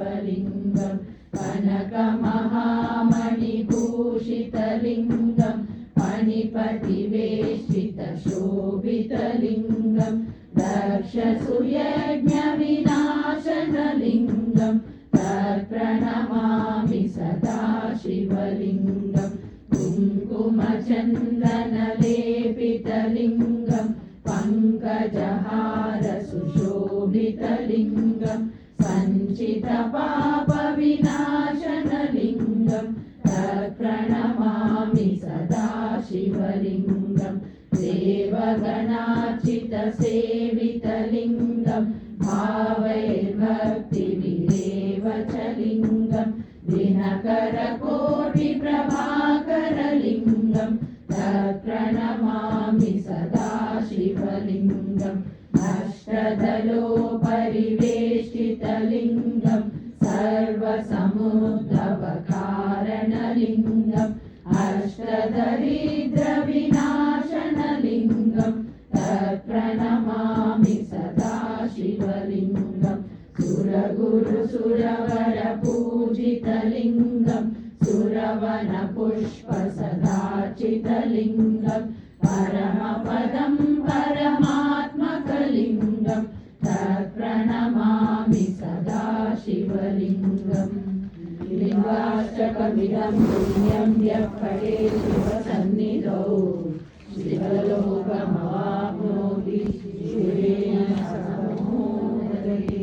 सदाशिवलिङ्गं कनकमहामणिभूषितलिङ्गं फणिपतिवेष्टितशोभितलिङ्गं दक्षसुयज्ञविनाशनलिङ्गं तत्प्रणमामि सदाशिवलिङ्गं कुङ्कुमचन्दनलेपितलिङ्गं पङ्कजहारसुशोभितलिङ्गं सञ्चितपापविनाशनलिङ्गं तत्प्रणमामि सदाशिवलिङ्गं देवगणार्चितसेवितलिङ्गं भावैर्भक्तिभिरेव च लिङ्गं दिनकरकोटिप्रभाकरलिङ्गं तत्प्रणमामि सदाशिवलिङ्गम् अष्टदलोपरिवेष्टितलिङ्गं सर्वसमुद्भवकारणलिङ्गम् अष्टदरिद्रविनाशनलिङ्गं तत्प्रणमामि सदाशिवलिङ्गं सुरगुरुसुरवरपूजितलिङ्गं सुरवनपुष्पसदार्चितलिङ्गं परमपदं परमात्मकलिङ्गं तत्प्रणमामि सदाशिवलिङ्गम् लिङ्गाष्टकमिदं पुण्यं यः पठेत् शिवसन्निधौ शिवलोकमवाप्नोति शिवेन सह मोदते।